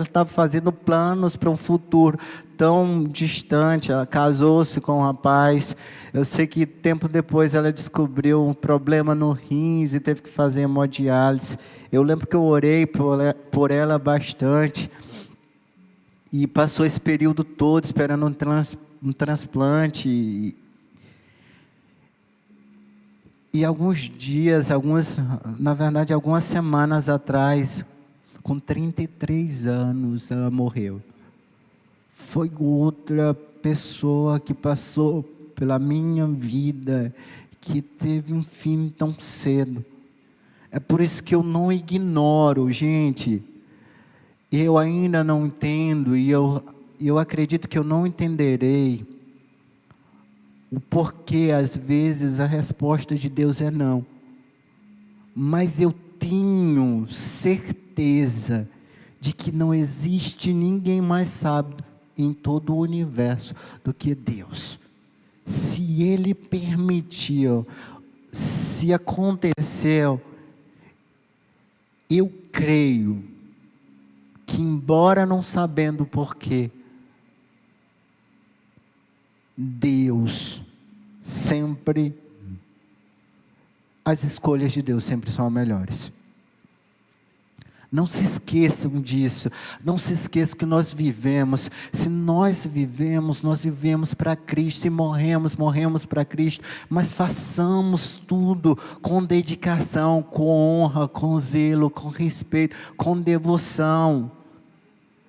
estava fazendo planos para um futuro tão distante. Ela casou-se com um rapaz. Eu sei que tempo depois ela descobriu um problema no rins e teve que fazer hemodiálise. Eu lembro que eu orei por ela bastante e passou esse período todo esperando um transplante. E alguns dias, algumas semanas atrás, com 33 anos, ela morreu. Foi outra pessoa que passou pela minha vida, que teve um fim tão cedo. É por isso que eu não ignoro, gente. Eu ainda não entendo, e eu acredito que eu não entenderei o porquê, às vezes, a resposta de Deus é não. Mas eu tenho certeza de que não existe ninguém mais sábio em todo o universo do que Deus. Se Ele permitiu, se aconteceu, eu creio que, embora não sabendo o porquê, Deus sempre, as escolhas de Deus sempre são as melhores. Não se esqueçam disso. Não se esqueçam que nós vivemos. Se nós vivemos para Cristo e morremos para Cristo. Mas façamos tudo com dedicação, com honra, com zelo, com respeito, com devoção.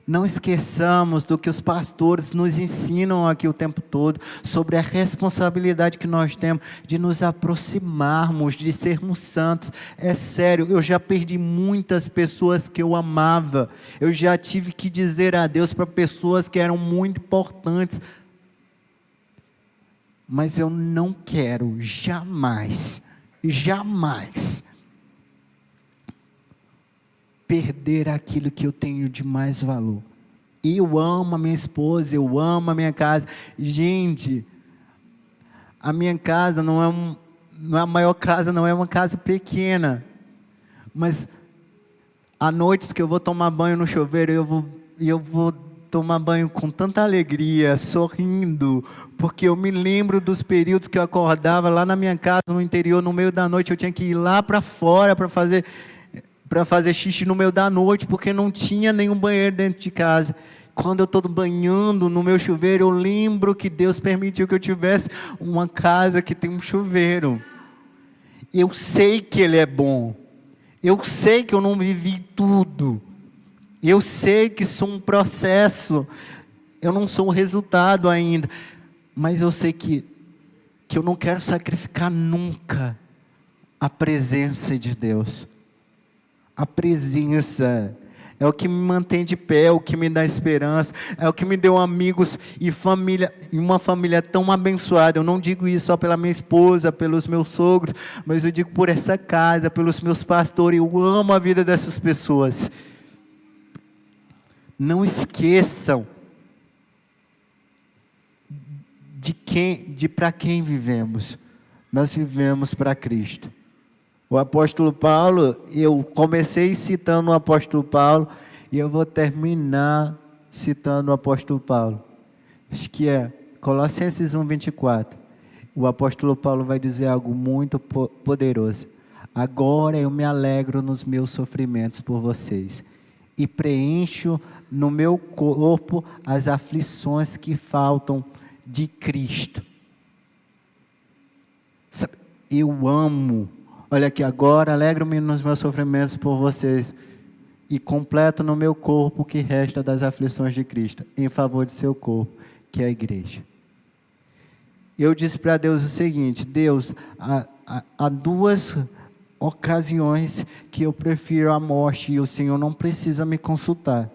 Não esqueçamos do que os pastores nos ensinam aqui o tempo todo, sobre a responsabilidade que nós temos de nos aproximarmos, de sermos santos. É sério, eu já perdi muitas pessoas que eu amava, eu já tive que dizer adeus para pessoas que eram muito importantes, mas eu não quero jamais perder aquilo que eu tenho de mais valor. Eu amo a minha esposa, eu amo a minha casa. Gente, a minha casa não é a maior casa, não é uma casa pequena. Mas há noites que eu vou tomar banho no chuveiro, eu vou tomar banho com tanta alegria, sorrindo, porque eu me lembro dos períodos que eu acordava lá na minha casa, no interior, no meio da noite, eu tinha que ir lá para fora para fazer xixi no meio da noite, porque não tinha nenhum banheiro dentro de casa. Quando eu estou banhando no meu chuveiro, eu lembro que Deus permitiu que eu tivesse uma casa que tem um chuveiro. Eu sei que Ele é bom. Eu sei que eu não vivi tudo. Eu sei que sou um processo. Eu não sou o resultado ainda. Mas eu sei que eu não quero sacrificar nunca a presença de Deus. A presença é o que me mantém de pé, é o que me dá esperança, é o que me deu amigos e família, e uma família tão abençoada. Eu não digo isso só pela minha esposa, pelos meus sogros, mas eu digo por essa casa, pelos meus pastores. Eu amo a vida dessas pessoas. Não esqueçam de para quem vivemos. Nós vivemos para Cristo. O apóstolo Paulo, eu comecei citando o apóstolo Paulo, e eu vou terminar citando o apóstolo Paulo. Acho que é Colossenses 1:24. O apóstolo Paulo vai dizer algo muito poderoso. Agora eu me alegro nos meus sofrimentos por vocês, e preencho no meu corpo as aflições que faltam de Cristo. Sabe, eu amo. Olha aqui, agora alegro-me nos meus sofrimentos por vocês, e completo no meu corpo o que resta das aflições de Cristo, em favor de seu corpo, que é a igreja. Eu disse para Deus o seguinte: Deus, há duas ocasiões que eu prefiro a morte, e o Senhor não precisa me consultar.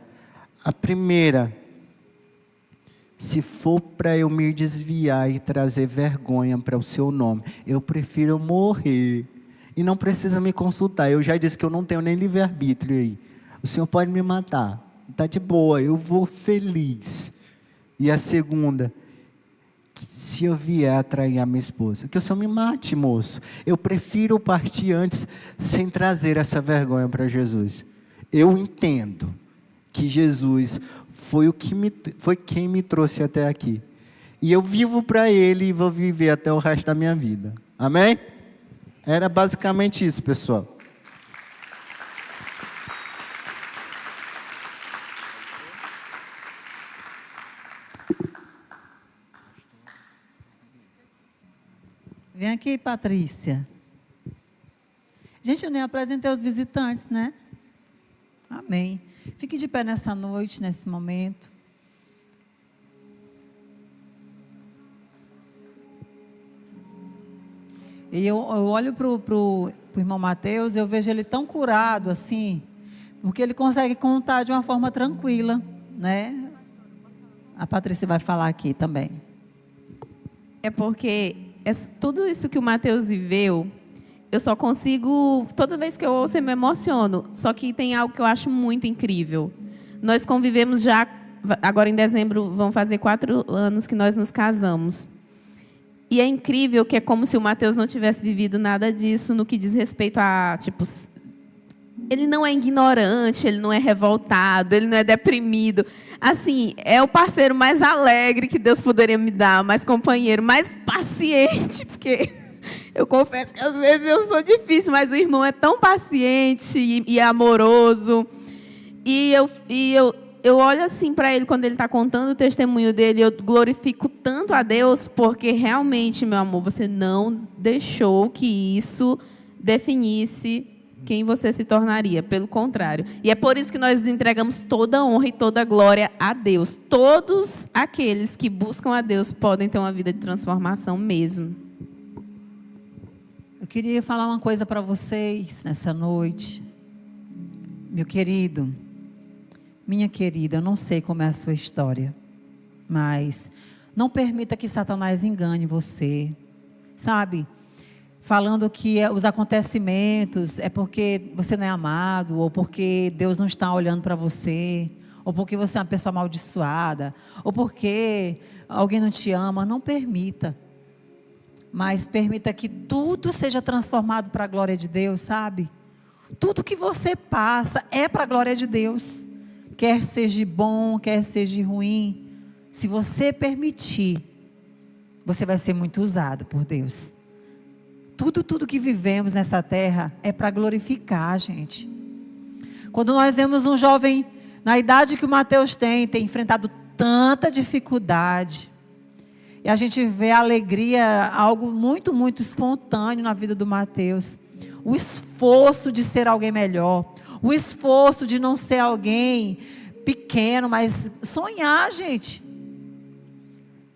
A primeira, se for para eu me desviar e trazer vergonha para o seu nome, eu prefiro morrer. E não precisa me consultar. Eu já disse que eu não tenho nem livre-arbítrio aí. O Senhor pode me matar. Está de boa, eu vou feliz. E a segunda, se eu vier atrair a minha esposa, que o Senhor me mate, moço. Eu prefiro partir antes, sem trazer essa vergonha para Jesus. Eu entendo que Jesus foi quem me trouxe até aqui. E eu vivo para Ele e vou viver até o resto da minha vida. Amém? Era basicamente isso, pessoal. Vem aqui, Patrícia. Gente, eu nem apresentei os visitantes, né? Amém. Fique de pé nessa noite, nesse momento. E eu olho pro irmão Mateus, eu vejo ele tão curado assim, porque ele consegue contar de uma forma tranquila, né? A Patrícia vai falar aqui também. É porque tudo isso que o Mateus viveu, eu só consigo... Toda vez que eu ouço, eu me emociono. Só que tem algo que eu acho muito incrível. Nós convivemos já... Agora, em dezembro, vão fazer 4 anos que nós nos casamos. E é incrível que é como se o Mateus não tivesse vivido nada disso no que diz respeito a... Tipo, ele não é ignorante, ele não é revoltado, ele não é deprimido. Assim, é o parceiro mais alegre que Deus poderia me dar, mais companheiro, mais paciente, porque eu confesso que às vezes eu sou difícil, mas o irmão é tão paciente e amoroso. E eu olho assim para ele quando ele está contando o testemunho dele, eu glorifico tanto a Deus, porque realmente, meu amor, você não deixou que isso definisse quem você se tornaria, pelo contrário. E é por isso que nós entregamos toda a honra e toda a glória a Deus. Todos aqueles que buscam a Deus podem ter uma vida de transformação mesmo. Eu queria falar uma coisa para vocês nessa noite. Meu querido, minha querida, eu não sei como é a sua história, mas não permita que Satanás engane você, sabe? Falando que os acontecimentos é porque você não é amado, ou porque Deus não está olhando para você, ou porque você é uma pessoa amaldiçoada, ou porque alguém não te ama. Não permita. Mas permita que tudo seja transformado para a glória de Deus, sabe? Tudo que você passa é para a glória de Deus. Quer seja bom, quer seja ruim. Se você permitir, você vai ser muito usado por Deus. Tudo que vivemos nessa terra é para glorificar, gente. Quando nós vemos um jovem, na idade que o Mateus tem enfrentado tanta dificuldade, e a gente vê a alegria, algo muito, muito espontâneo na vida do Mateus. O esforço de ser alguém melhor, o esforço de não ser alguém pequeno, mas sonhar, gente.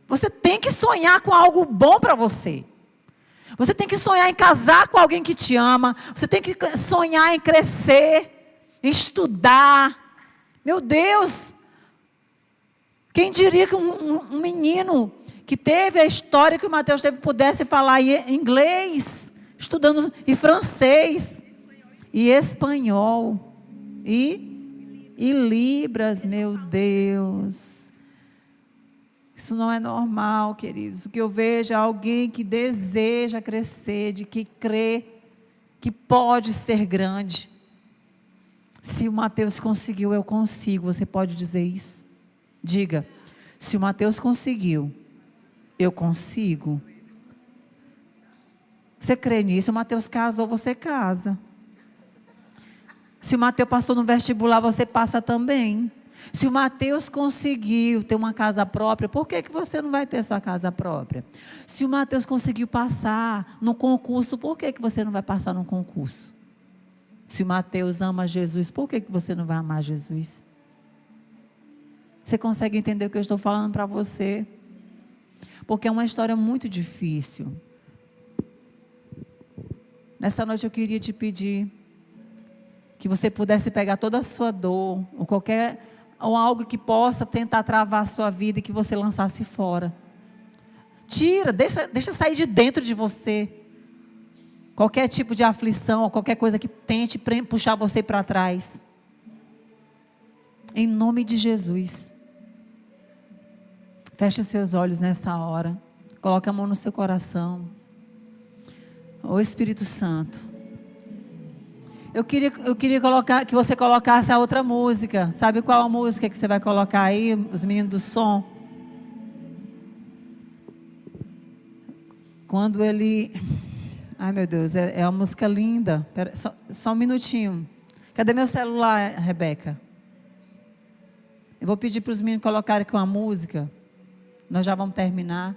Você tem que sonhar com algo bom para você. Você tem que sonhar em casar com alguém que te ama. Você tem que sonhar em crescer, em estudar. Meu Deus! Quem diria que um menino que teve a história que o Mateus teve pudesse falar em inglês, estudando em francês e espanhol e Libras, meu Deus. Isso não é normal, queridos. O que eu vejo é alguém que deseja crescer, de que crê que pode ser grande. Se o Mateus conseguiu, eu consigo. Você pode dizer isso? Diga, se o Mateus conseguiu, eu consigo. Você crê nisso? O Mateus casou, você casa. Se o Mateus passou no vestibular, você passa também. Se o Mateus conseguiu ter uma casa própria, por que você não vai ter sua casa própria? Se o Mateus conseguiu passar no concurso, por que você não vai passar no concurso? Se o Mateus ama Jesus, por que você não vai amar Jesus? Você consegue entender o que eu estou falando para você? Porque é uma história muito difícil. Nessa noite eu queria te pedir que você pudesse pegar toda a sua dor, ou algo que possa tentar travar a sua vida e que você lançasse fora. Tira, deixa sair de dentro de você. Qualquer tipo de aflição, ou qualquer coisa que tente puxar você para trás. Em nome de Jesus. Feche seus olhos nessa hora. Coloque a mão no seu coração. Ô Espírito Santo. Eu queria que você colocasse a outra música. Sabe qual a música que você vai colocar aí, os meninos do som? Quando ele... Ai, meu Deus, é uma música linda. Só um minutinho. Cadê meu celular, Rebeca? Eu vou pedir para os meninos colocarem aqui uma música. Nós já vamos terminar.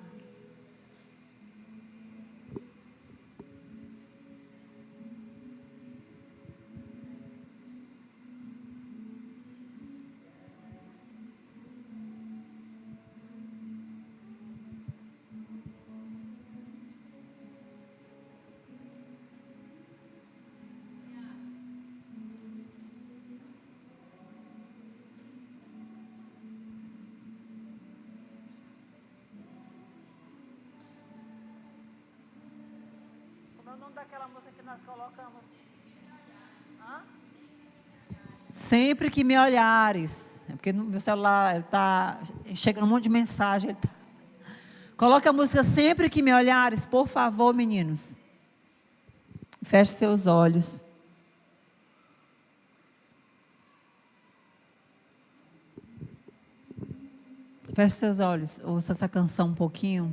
é o nome daquela música que nós colocamos? Hã? Sempre que me olhares. É porque no meu celular está chegando um monte de mensagem. Coloca a música Sempre que me olhares, por favor, meninos. Feche seus olhos. Feche seus olhos. Ouça essa canção um pouquinho.